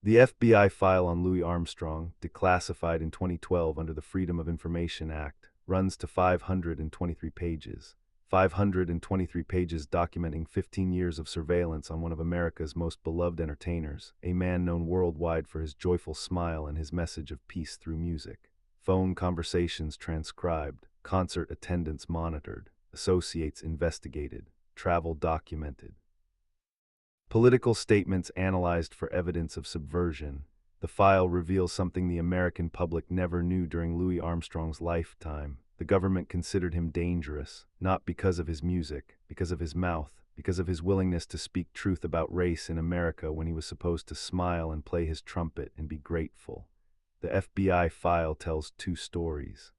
The FBI file on Louis Armstrong, declassified in 2012 under the Freedom of Information Act, runs to 523 pages. 523 pages documenting 15 years of surveillance on one of America's most beloved entertainers, a man known worldwide for his joyful smile and his message of peace through music. Phone conversations transcribed, concert attendance monitored, associates investigated, travel documented. Political statements analyzed for evidence of subversion. The file reveals something the American public never knew during Louis Armstrong's lifetime. The government considered him dangerous, not because of his music, because of his mouth, because of his willingness to speak truth about race in America when he was supposed to smile and play his trumpet and be grateful. The FBI file tells two stories.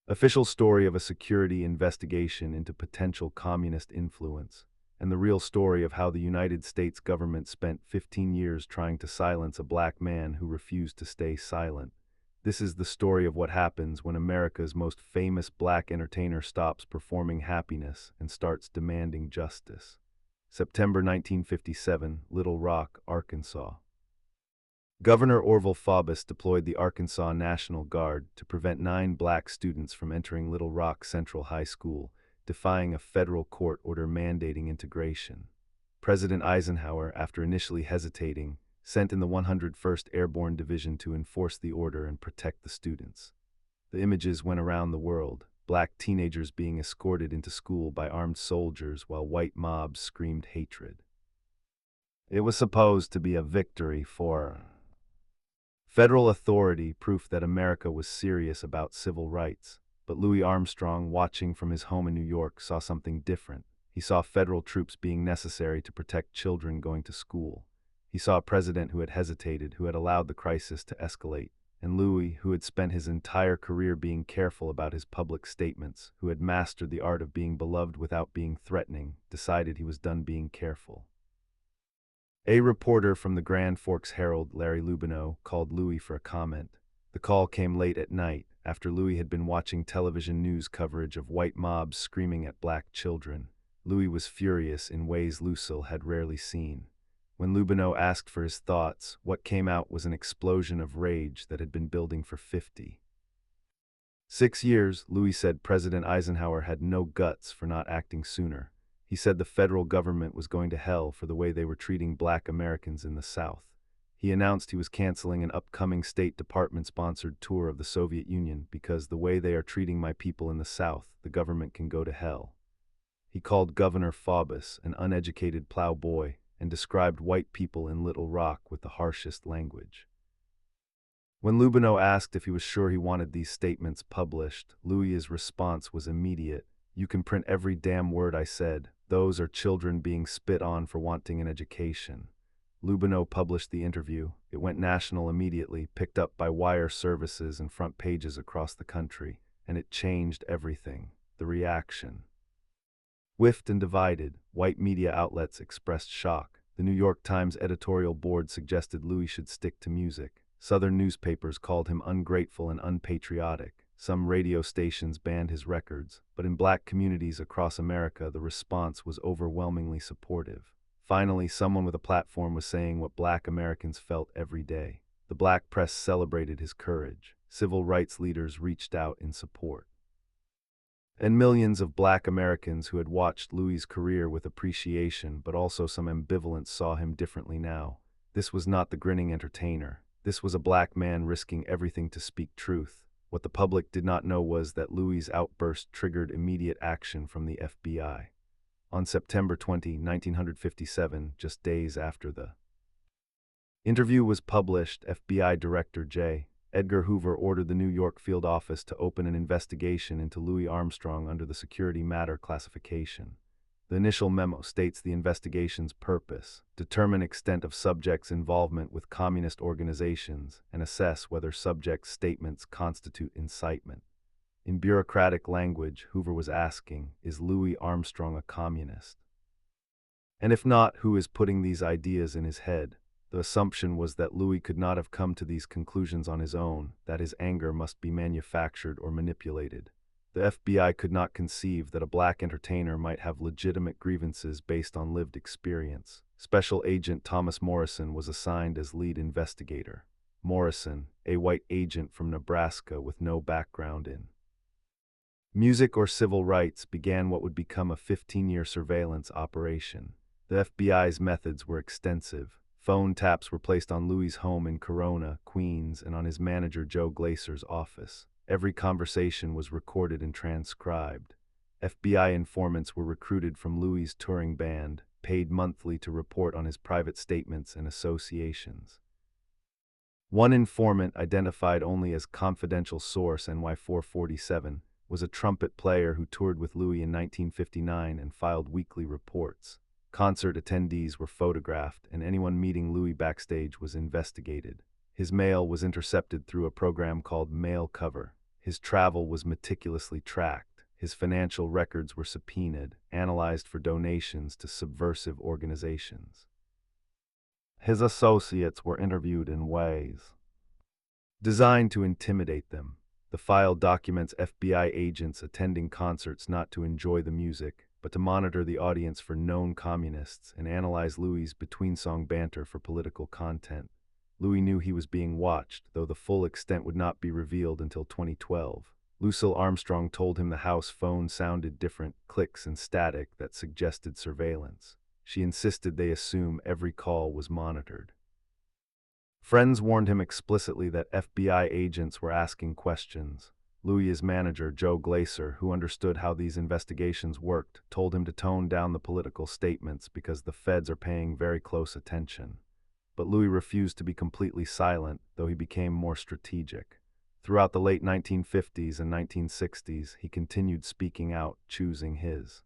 Official story of a security investigation into potential communist influence, and the real story of how the United States government spent 15 years trying to silence a black man who refused to stay silent. This is the story of what happens when America's most famous black entertainer stops performing happiness and starts demanding justice. September 1957, Little Rock, Arkansas. Governor Orval Faubus deployed the Arkansas National Guard to prevent 9 black students from entering Little Rock Central High School, defying a federal court order mandating integration. President Eisenhower, after initially hesitating, sent in the 101st Airborne Division to enforce the order and protect the students. The images went around the world, black teenagers being escorted into school by armed soldiers while white mobs screamed hatred. It was supposed to be a victory for federal authority, proof that America was serious about civil rights. But Louis Armstrong, watching from his home in New York, saw something different. He saw federal troops being necessary to protect children going to school. He saw a president who had hesitated, who had allowed the crisis to escalate. And Louis, who had spent his entire career being careful about his public statements, who had mastered the art of being beloved without being threatening, decided he was done being careful. A reporter from the Grand Forks Herald, Larry Lubenow, called Louis for a comment. The call came late at night, after Louis had been watching television news coverage of white mobs screaming at black children. Louis was furious in ways Lucille had rarely seen. When Lubenow asked for his thoughts, what came out was an explosion of rage that had been building for 56 years. Louis said President Eisenhower had no guts for not acting sooner. He said the federal government was going to hell for the way they were treating black Americans in the South. He announced he was canceling an upcoming State Department-sponsored tour of the Soviet Union because the way they are treating my people in the South, the government can go to hell. He called Governor Faubus an uneducated plowboy and described white people in Little Rock with the harshest language. When Lubenow asked if he was sure he wanted these statements published, Louis's response was immediate. "You can print every damn word I said. Those are children being spit on for wanting an education." Lubenow published the interview. It went national immediately, picked up by wire services and front pages across the country, and it changed everything. The reaction. Whiffed and divided, white media outlets expressed shock. The New York Times editorial board suggested Louis should stick to music. Southern newspapers called him ungrateful and unpatriotic. Some radio stations banned his records, but in black communities across America, the response was overwhelmingly supportive. Finally, someone with a platform was saying what black Americans felt every day. The black press celebrated his courage. Civil rights leaders reached out in support. And millions of black Americans who had watched Louis's career with appreciation but also some ambivalence saw him differently now. This was not the grinning entertainer. This was a black man risking everything to speak truth. What the public did not know was that Louis's outburst triggered immediate action from the FBI. On September 20, 1957, just days after the interview was published, FBI Director J. Edgar Hoover ordered the New York field office to open an investigation into Louis Armstrong under the security matter classification. The initial memo states the investigation's purpose: determine extent of subjects' involvement with communist organizations and assess whether subjects' statements constitute incitement. In bureaucratic language, Hoover was asking, is Louis Armstrong a communist? And if not, who is putting these ideas in his head? The assumption was that Louis could not have come to these conclusions on his own, that his anger must be manufactured or manipulated. The FBI could not conceive that a black entertainer might have legitimate grievances based on lived experience. Special Agent Thomas Morrison was assigned as lead investigator. Morrison, a white agent from Nebraska with no background in music or civil rights, began what would become a 15-year surveillance operation. The FBI's methods were extensive. Phone taps were placed on Louis's home in Corona, Queens, and on his manager Joe Glaser's office. Every conversation was recorded and transcribed. FBI informants were recruited from Louis's touring band, paid monthly to report on his private statements and associations. One informant, identified only as confidential source NY447, was a trumpet player who toured with Louis in 1959 and filed weekly reports. Concert attendees were photographed, and anyone meeting Louis backstage was investigated. His mail was intercepted through a program called Mail Cover. His travel was meticulously tracked. His financial records were subpoenaed, analyzed for donations to subversive organizations. His associates were interviewed in ways designed to intimidate them. The file documents FBI agents attending concerts not to enjoy the music, but to monitor the audience for known communists and analyze Louis's between-song banter for political content. Louis knew he was being watched, though the full extent would not be revealed until 2012. Louis Armstrong told him the house phone sounded different, clicks and static that suggested surveillance. She insisted they assume every call was monitored. Friends warned him explicitly that FBI agents were asking questions. Louis's manager, Joe Glaser, who understood how these investigations worked, told him to tone down the political statements because the feds are paying very close attention. But Louis refused to be completely silent, though he became more strategic. Throughout the late 1950s and 1960s, he continued speaking out, choosing his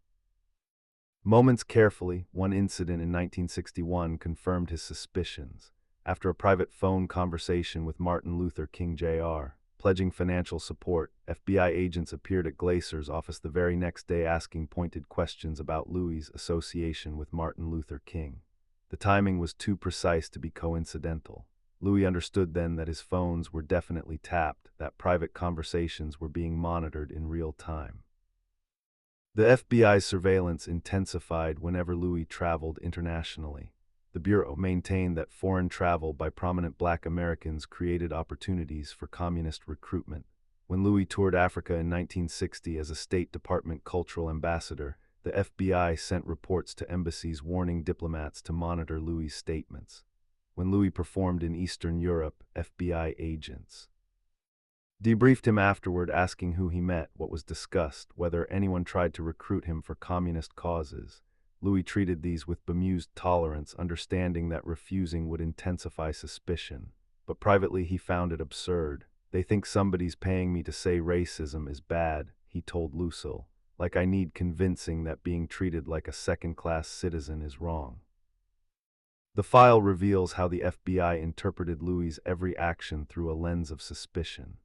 moments carefully. One incident in 1961 confirmed his suspicions. After a private phone conversation with Martin Luther King Jr., pledging financial support, FBI agents appeared at Glaser's office the very next day asking pointed questions about Louis's association with Martin Luther King. The timing was too precise to be coincidental. Louis understood then that his phones were definitely tapped, that private conversations were being monitored in real time. The FBI's surveillance intensified whenever Louis traveled internationally. The Bureau maintained that foreign travel by prominent Black Americans created opportunities for communist recruitment. When Louis toured Africa in 1960 as a State Department cultural ambassador, the FBI sent reports to embassies warning diplomats to monitor Louis's statements. When Louis performed in Eastern Europe, FBI agents debriefed him afterward, asking who he met, what was discussed, whether anyone tried to recruit him for communist causes. Louis treated these with bemused tolerance, understanding that refusing would intensify suspicion. But privately he found it absurd. "They think somebody's paying me to say racism is bad," he told Lucille. "Like I need convincing that being treated like a second-class citizen is wrong." The file reveals how the FBI interpreted Louis's every action through a lens of suspicion.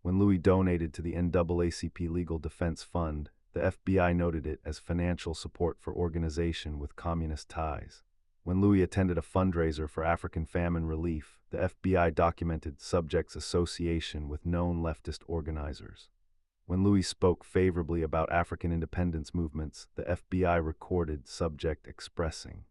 When Louis donated to the NAACP Legal Defense Fund, the FBI noted it as financial support for organization with communist ties. When Louis attended a fundraiser for African famine relief, the FBI documented subject's association with known leftist organizers. When Louis spoke favorably about African independence movements, the FBI recorded subject expressing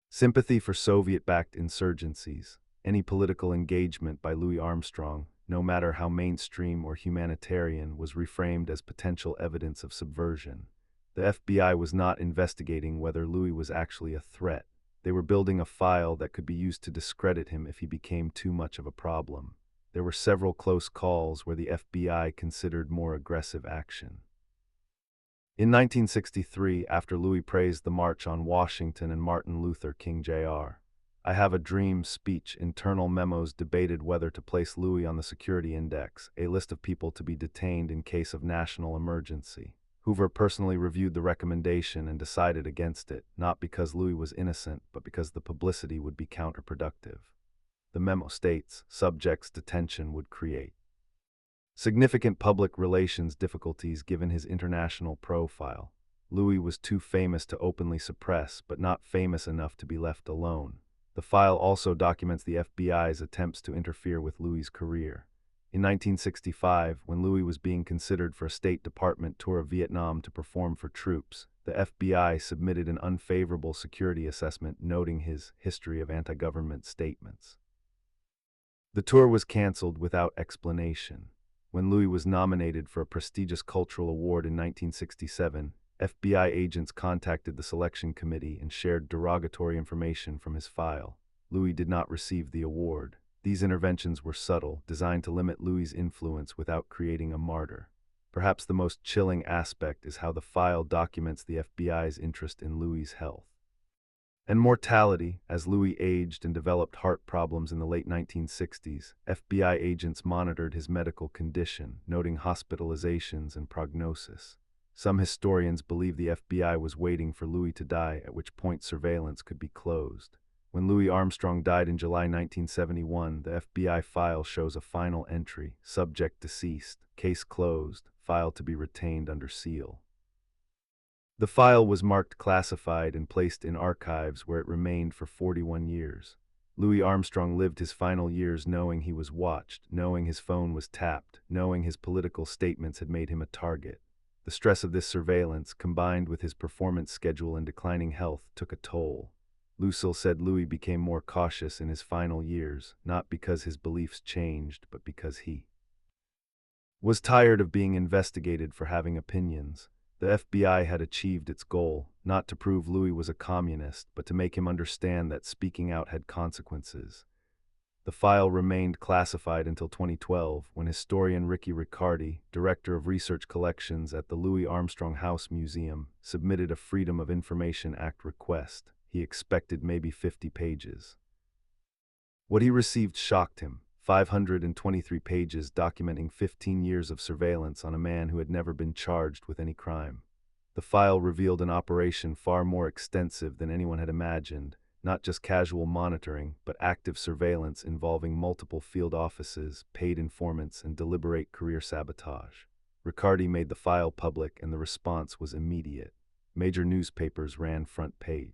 sympathy for Soviet-backed insurgencies. Any political engagement by Louis Armstrong, no matter how mainstream or humanitarian, was reframed as potential evidence of subversion. The FBI was not investigating whether Louis was actually a threat. They were building a file that could be used to discredit him if he became too much of a problem. There were several close calls where the FBI considered more aggressive action. In 1963, after Louis praised the March on Washington and Martin Luther King Jr., "I Have a Dream" speech, internal memos debated whether to place Louis on the security index, a list of people to be detained in case of national emergency. Hoover personally reviewed the recommendation and decided against it, not because Louis was innocent, but because the publicity would be counterproductive. The memo states, subject's detention would create significant public relations difficulties given his international profile. Louis was too famous to openly suppress, but not famous enough to be left alone. The file also documents the FBI's attempts to interfere with Louis's career. In 1965, when Louis was being considered for a State Department tour of Vietnam to perform for troops, the FBI submitted an unfavorable security assessment noting his history of anti-government statements. The tour was canceled without explanation. When Louis was nominated for a prestigious cultural award in 1967, FBI agents contacted the selection committee and shared derogatory information from his file. Louis did not receive the award. These interventions were subtle, designed to limit Louis's influence without creating a martyr. Perhaps the most chilling aspect is how the file documents the FBI's interest in Louis's health and mortality. As Louis aged and developed heart problems in the late 1960s, FBI agents monitored his medical condition, noting hospitalizations and prognosis. Some historians believe the FBI was waiting for Louis to die, at which point surveillance could be closed. When Louis Armstrong died in July 1971, the FBI file shows a final entry: subject deceased, case closed, file to be retained under seal. The file was marked classified and placed in archives, where it remained for 41 years. Louis Armstrong lived his final years knowing he was watched, knowing his phone was tapped, knowing his political statements had made him a target. The stress of this surveillance, combined with his performance schedule and declining health, took a toll. Lucille said Louis became more cautious in his final years, not because his beliefs changed, but because he was tired of being investigated for having opinions. The FBI had achieved its goal, not to prove Louis was a communist, but to make him understand that speaking out had consequences. The file remained classified until 2012, when historian Ricky Riccardi, director of research collections at the Louis Armstrong House Museum, submitted a Freedom of Information Act request. He expected maybe 50 pages. What he received shocked him: 523 pages documenting 15 years of surveillance on a man who had never been charged with any crime. The file revealed an operation far more extensive than anyone had imagined, not just casual monitoring, but active surveillance involving multiple field offices, paid informants, and deliberate career sabotage. Riccardi made the file public, and the response was immediate. Major newspapers ran front page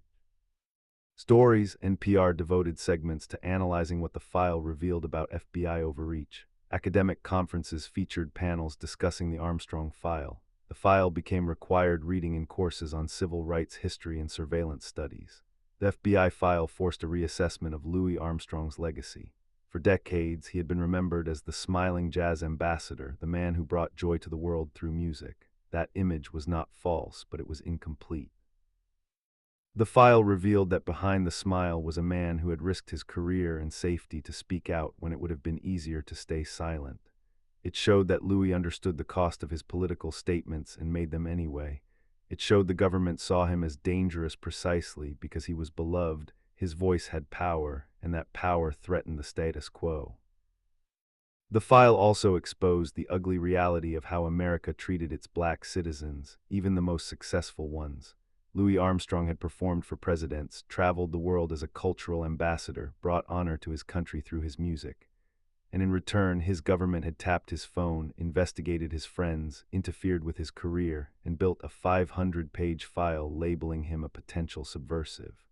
stories. NPR devoted segments to analyzing what the file revealed about FBI overreach. Academic conferences featured panels discussing the Armstrong file. The file became required reading in courses on civil rights history and surveillance studies. The FBI file forced a reassessment of Louis Armstrong's legacy. For decades, he had been remembered as the smiling jazz ambassador, the man who brought joy to the world through music. That image was not false, but it was incomplete. The file revealed that behind the smile was a man who had risked his career and safety to speak out when it would have been easier to stay silent. It showed that Louis understood the cost of his political statements and made them anyway. It showed the government saw him as dangerous precisely because he was beloved, his voice had power, and that power threatened the status quo. The file also exposed the ugly reality of how America treated its black citizens, even the most successful ones. Louis Armstrong had performed for presidents, traveled the world as a cultural ambassador, brought honor to his country through his music. And in return, his government had tapped his phone, investigated his friends, interfered with his career, and built a 500-page file labeling him a potential subversive.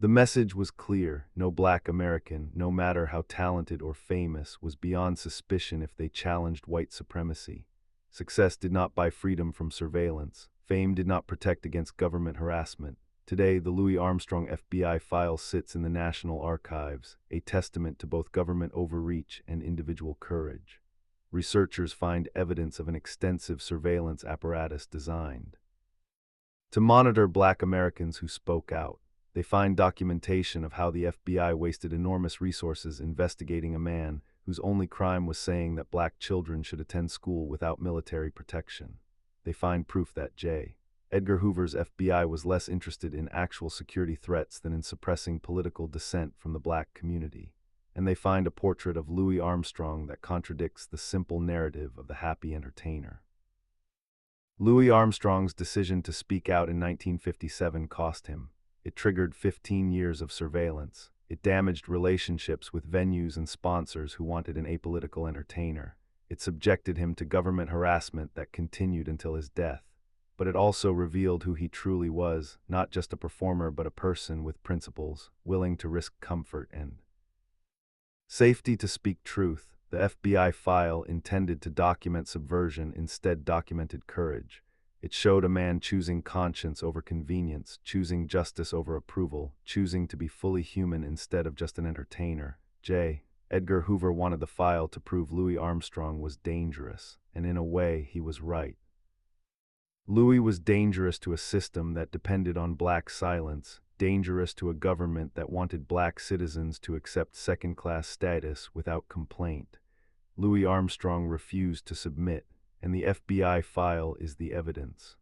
The message was clear: no black American, no matter how talented or famous, was beyond suspicion if they challenged white supremacy. Success did not buy freedom from surveillance. Fame did not protect against government harassment. Today, the Louis Armstrong FBI file sits in the National Archives, a testament to both government overreach and individual courage. Researchers find evidence of an extensive surveillance apparatus designed to monitor black Americans who spoke out. They find documentation of how the FBI wasted enormous resources investigating a man whose only crime was saying that black children should attend school without military protection. They find proof that Edgar Hoover's FBI was less interested in actual security threats than in suppressing political dissent from the black community. And they find a portrait of Louis Armstrong that contradicts the simple narrative of the happy entertainer. Louis Armstrong's decision to speak out in 1957 cost him. It triggered 15 years of surveillance. It damaged relationships with venues and sponsors who wanted an apolitical entertainer. It subjected him to government harassment that continued until his death. But it also revealed who he truly was, not just a performer but a person with principles, willing to risk comfort and safety to speak truth. The FBI file, intended to document subversion, instead documented courage. It showed a man choosing conscience over convenience, choosing justice over approval, choosing to be fully human instead of just an entertainer. J. Edgar Hoover wanted the file to prove Louis Armstrong was dangerous, and in a way, he was right. Louis was dangerous to a system that depended on black silence, dangerous to a government that wanted black citizens to accept second-class status without complaint. Louis Armstrong refused to submit, and the FBI file is the evidence.